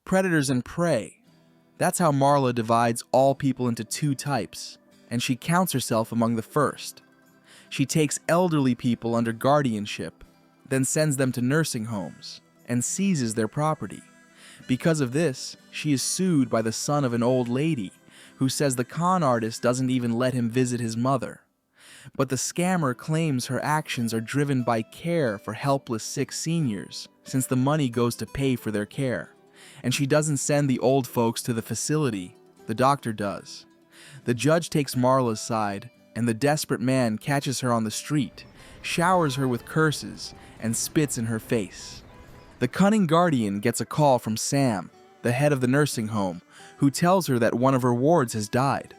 predators and prey. That's how Marla divides all people into two types, and she counts herself among the first. She takes elderly people under guardianship, then sends them to nursing homes, and seizes their property. Because of this, she is sued by the son of an old lady who says the con artist doesn't even let him visit his mother. But the scammer claims her actions are driven by care for helpless sick seniors, since the money goes to pay for their care. And she doesn't send the old folks to the facility, the doctor does. The judge takes Marla's side, and the desperate man catches her on the street, showers her with curses, and spits in her face. The cunning guardian gets a call from Sam, the head of the nursing home, who tells her that one of her wards has died.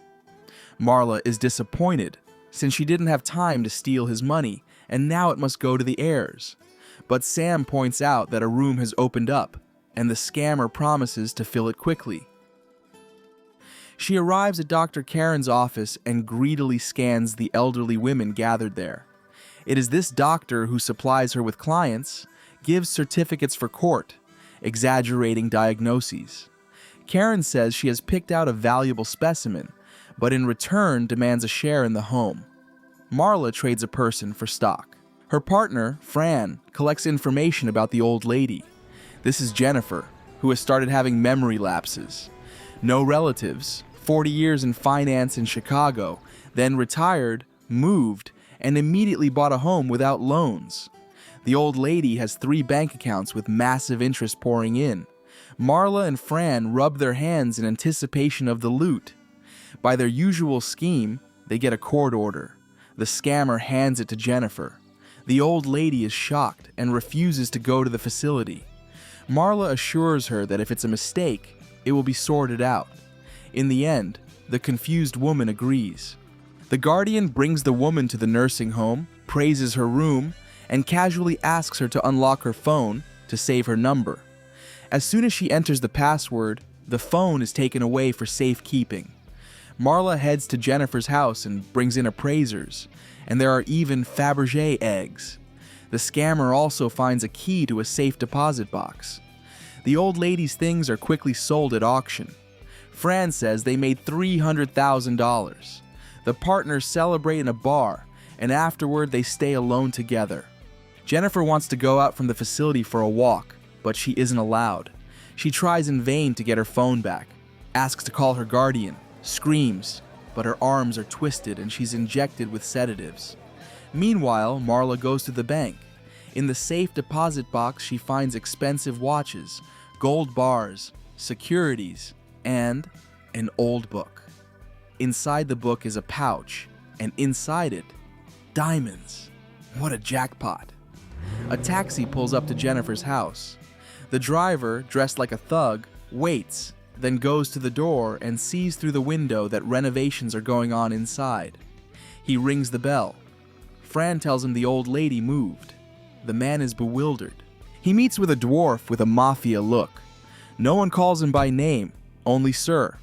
Marla is disappointed, since she didn't have time to steal his money, and now it must go to the heirs. But Sam points out that a room has opened up, and the scammer promises to fill it quickly. She arrives at Dr. Karen's office and greedily scans the elderly women gathered there. It is this doctor who supplies her with clients, gives certificates for court, exaggerating diagnoses. Karen says she has picked out a valuable specimen, but in return demands a share in the home. Marla trades a person for stock. Her partner, Fran, collects information about the old lady. This is Jennifer, who has started having memory lapses. No relatives, 40 years in finance in Chicago, then retired, moved, and immediately bought a home without loans. The old lady has 3 bank accounts with massive interest pouring in. Marla and Fran rub their hands in anticipation of the loot. By their usual scheme, they get a court order. The scammer hands it to Jennifer. The old lady is shocked and refuses to go to the facility. Marla assures her that if it's a mistake, it will be sorted out. In the end, the confused woman agrees. The guardian brings the woman to the nursing home, praises her room, and casually asks her to unlock her phone to save her number. As soon as she enters the password, the phone is taken away for safekeeping. Marla heads to Jennifer's house and brings in appraisers, and there are even Fabergé eggs. The scammer also finds a key to a safe deposit box. The old lady's things are quickly sold at auction. Fran says they made $300,000. The partners celebrate in a bar, and afterward they stay alone together. Jennifer wants to go out from the facility for a walk, but she isn't allowed. She tries in vain to get her phone back, asks to call her guardian, screams, but her arms are twisted and she's injected with sedatives. Meanwhile, Marla goes to the bank. In the safe deposit box, she finds expensive watches, gold bars, securities, and an old book. Inside the book is a pouch, and inside it, diamonds. What a jackpot. A taxi pulls up to Jennifer's house. The driver, dressed like a thug, waits, then goes to the door and sees through the window that renovations are going on inside. He rings the bell. Fran tells him the old lady moved. The man is bewildered. He meets with a dwarf with a mafia look. No one calls him by name, only sir.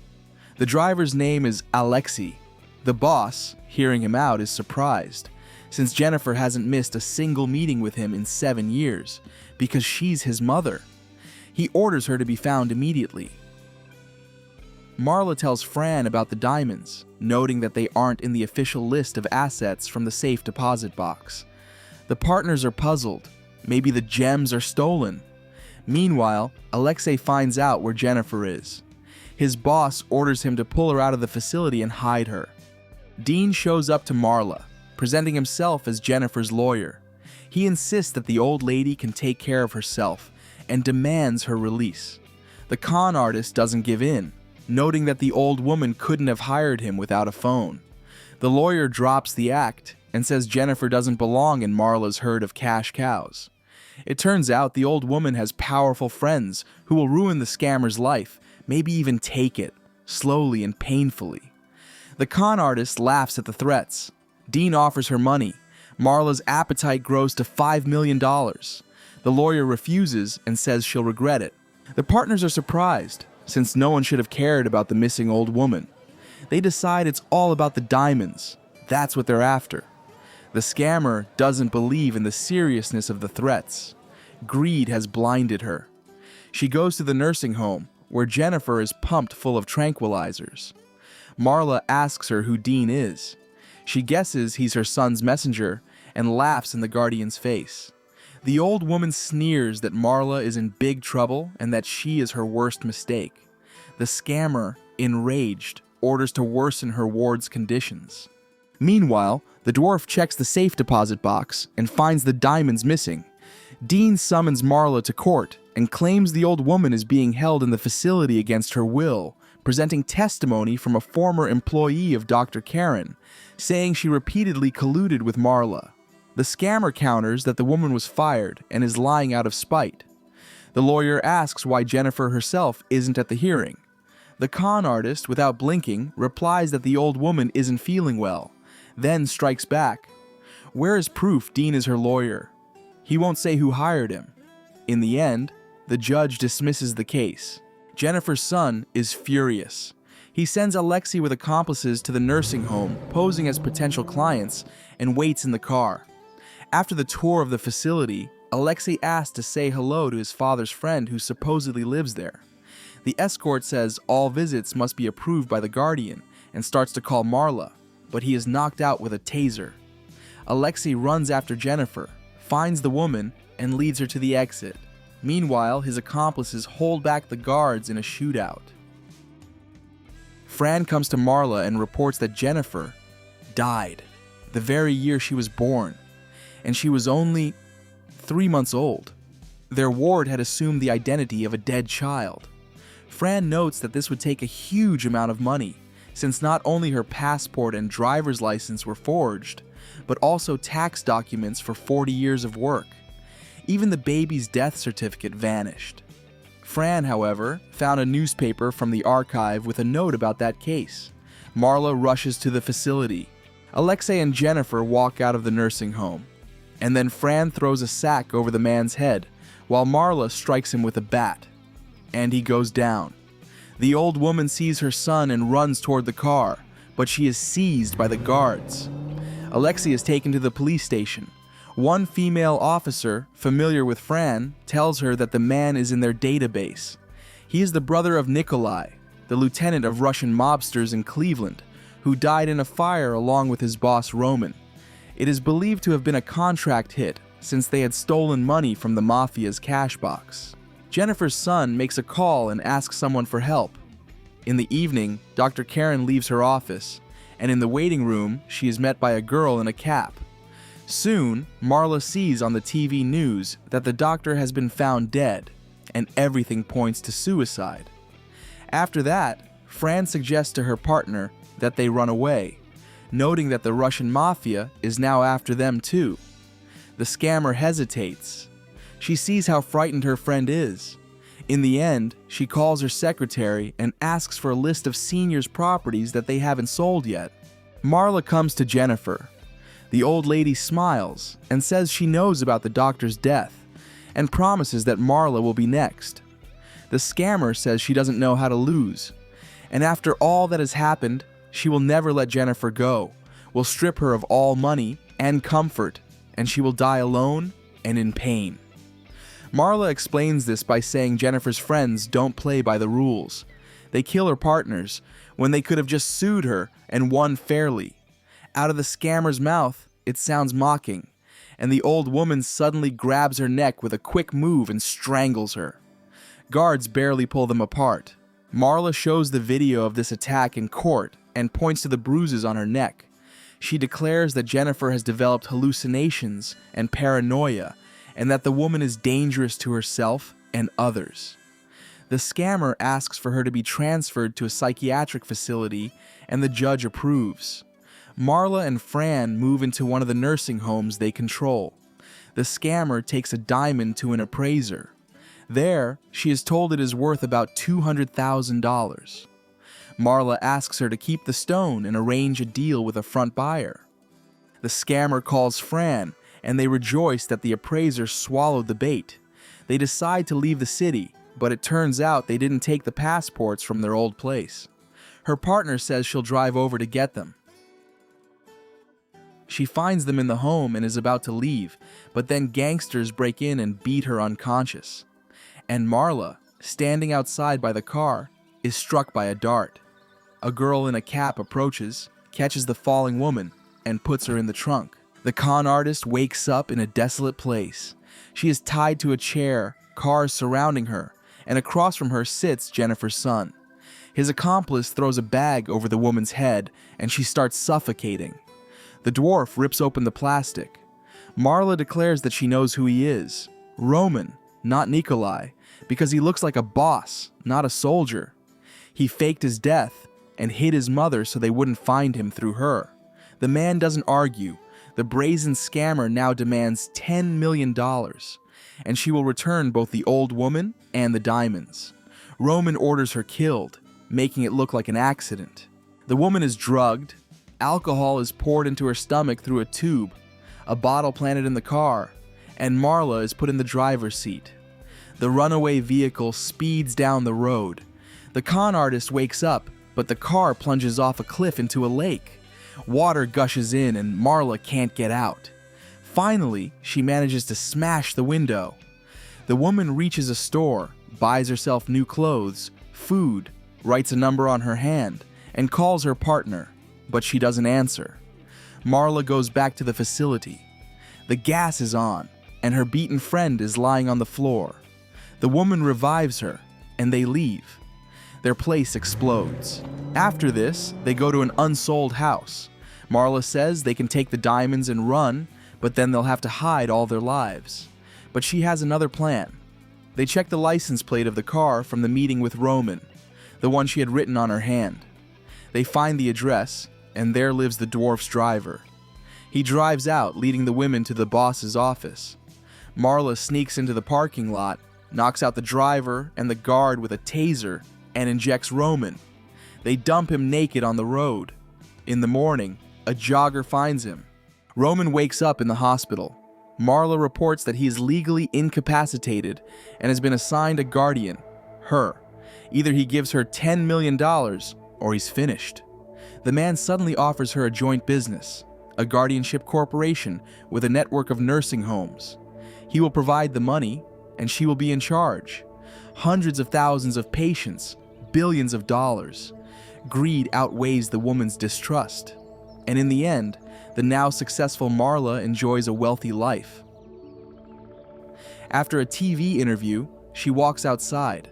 The driver's name is Alexei. The boss, hearing him out, is surprised, since Jennifer hasn't missed a single meeting with him in 7 years, because she's his mother. He orders her to be found immediately. Marla tells Fran about the diamonds, noting that they aren't in the official list of assets from the safe deposit box. The partners are puzzled. Maybe the gems are stolen. Meanwhile, Alexei finds out where Jennifer is. His boss orders him to pull her out of the facility and hide her. Dean shows up to Marla, presenting himself as Jennifer's lawyer. He insists that the old lady can take care of herself and demands her release. The con artist doesn't give in, noting that the old woman couldn't have hired him without a phone. The lawyer drops the act and says Jennifer doesn't belong in Marla's herd of cash cows. It turns out the old woman has powerful friends who will ruin the scammer's life, maybe even take it, slowly and painfully. The con artist laughs at the threats. Dean offers her money. Marla's appetite grows to $5 million. The lawyer refuses and says she'll regret it. The partners are surprised, since no one should have cared about the missing old woman. They decide it's all about the diamonds. That's what they're after. The scammer doesn't believe in the seriousness of the threats. Greed has blinded her. She goes to the nursing home, where Jennifer is pumped full of tranquilizers. Marla asks her who Dean is. She guesses he's her son's messenger and laughs in the guardian's face. The old woman sneers that Marla is in big trouble and that she is her worst mistake. The scammer, enraged, orders to worsen her ward's conditions. Meanwhile, the dwarf checks the safe deposit box and finds the diamonds missing. Dean summons Marla to court and claims the old woman is being held in the facility against her will, presenting testimony from a former employee of Dr. Karen, saying she repeatedly colluded with Marla. The scammer counters that the woman was fired and is lying out of spite. The lawyer asks why Jennifer herself isn't at the hearing. The con artist, without blinking, replies that the old woman isn't feeling well, then strikes back. Where is proof Dean is her lawyer? He won't say who hired him. In the end, the judge dismisses the case. Jennifer's son is furious. He sends Alexei with accomplices to the nursing home, posing as potential clients, and waits in the car. After the tour of the facility, Alexei asks to say hello to his father's friend who supposedly lives there. The escort says all visits must be approved by the guardian and starts to call Marla, but he is knocked out with a taser. Alexei runs after Jennifer, finds the woman, and leads her to the exit. Meanwhile, his accomplices hold back the guards in a shootout. Fran comes to Marla and reports that Jennifer died the very year she was born, and she was only 3 months old. Their ward had assumed the identity of a dead child. Fran notes that this would take a huge amount of money, since not only her passport and driver's license were forged, but also tax documents for 40 years of work. Even the baby's death certificate vanished. Fran, however, found a newspaper from the archive with a note about that case. Marla rushes to the facility. Alexei and Jennifer walk out of the nursing home, and then Fran throws a sack over the man's head, while Marla strikes him with a bat. And he goes down. The old woman sees her son and runs toward the car, but she is seized by the guards. Alexei is taken to the police station. One female officer, familiar with Fran, tells her that the man is in their database. He is the brother of Nikolai, the lieutenant of Russian mobsters in Cleveland, who died in a fire along with his boss Roman. It is believed to have been a contract hit, since they had stolen money from the mafia's cash box. Jennifer's son makes a call and asks someone for help. In the evening, Dr. Karen leaves her office, and in the waiting room, she is met by a girl in a cap. Soon, Marla sees on the TV news that the doctor has been found dead, and everything points to suicide. After that, Fran suggests to her partner that they run away, noting that the Russian mafia is now after them too. The scammer hesitates. She sees how frightened her friend is. In the end, she calls her secretary and asks for a list of seniors' properties that they haven't sold yet. Marla comes to Jennifer. The old lady smiles and says she knows about the doctor's death and promises that Marla will be next. The scammer says she doesn't know how to lose, and after all that has happened, she will never let Jennifer go, will strip her of all money and comfort, and she will die alone and in pain. Marla explains this by saying Jennifer's friends don't play by the rules. They kill her partners when they could have just sued her and won fairly. Out of the scammer's mouth, it sounds mocking, and the old woman suddenly grabs her neck with a quick move and strangles her. Guards barely pull them apart. Marla shows the video of this attack in court and points to the bruises on her neck. She declares that Jennifer has developed hallucinations and paranoia, and that the woman is dangerous to herself and others. The scammer asks for her to be transferred to a psychiatric facility, and the judge approves. Marla and Fran move into one of the nursing homes they control. The scammer takes a diamond to an appraiser. There, she is told it is worth about $200,000. Marla asks her to keep the stone and arrange a deal with a front buyer. The scammer calls Fran, and they rejoice that the appraiser swallowed the bait. They decide to leave the city, but it turns out they didn't take the passports from their old place. Her partner says she'll drive over to get them. She finds them in the home and is about to leave, but then gangsters break in and beat her unconscious. And Marla, standing outside by the car, is struck by a dart. A girl in a cap approaches, catches the falling woman, and puts her in the trunk. The con artist wakes up in a desolate place. She is tied to a chair, cars surrounding her, and across from her sits Jennifer's son. His accomplice throws a bag over the woman's head, and she starts suffocating. The dwarf rips open the plastic. Marla declares that she knows who he is. Roman, not Nikolai, because he looks like a boss, not a soldier. He faked his death and hid his mother so they wouldn't find him through her. The man doesn't argue. The brazen scammer now demands $10 million, and she will return both the old woman and the diamonds. Roman orders her killed, making it look like an accident. The woman is drugged. Alcohol is poured into her stomach through a tube, a bottle planted in the car, and Marla is put in the driver's seat. The runaway vehicle speeds down the road. The con artist wakes up, but the car plunges off a cliff into a lake. Water gushes in and Marla can't get out. Finally, she manages to smash the window. The woman reaches a store, buys herself new clothes, food, writes a number on her hand, and calls her partner, but she doesn't answer. Marla goes back to the facility. The gas is on, and her beaten friend is lying on the floor. The woman revives her, and they leave. Their place explodes. After this, they go to an unsold house. Marla says they can take the diamonds and run, but then they'll have to hide all their lives. But she has another plan. They check the license plate of the car from the meeting with Roman, the one she had written on her hand. They find the address, and there lives the dwarf's driver. He drives out, leading the women to the boss's office. Marla sneaks into the parking lot, knocks out the driver and the guard with a taser, and injects Roman. They dump him naked on the road. In the morning, a jogger finds him. Roman wakes up in the hospital. Marla reports that he is legally incapacitated and has been assigned a guardian, her. Either he gives her $10 million or he's finished. The man suddenly offers her a joint business, a guardianship corporation with a network of nursing homes. He will provide the money, and she will be in charge. Hundreds of thousands of patients, billions of dollars. Greed outweighs the woman's distrust. And in the end, the now successful Marla enjoys a wealthy life. After a TV interview, she walks outside,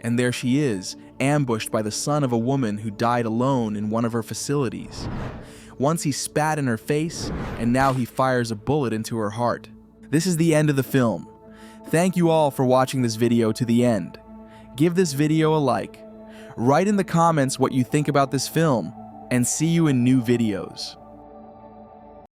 and there she is, ambushed by the son of a woman who died alone in one of her facilities. Once he spat in her face, and now he fires a bullet into her heart. This is the end of the film. Thank you all for watching this video to the end. Give this video a like. Write in the comments what you think about this film, and see you in new videos.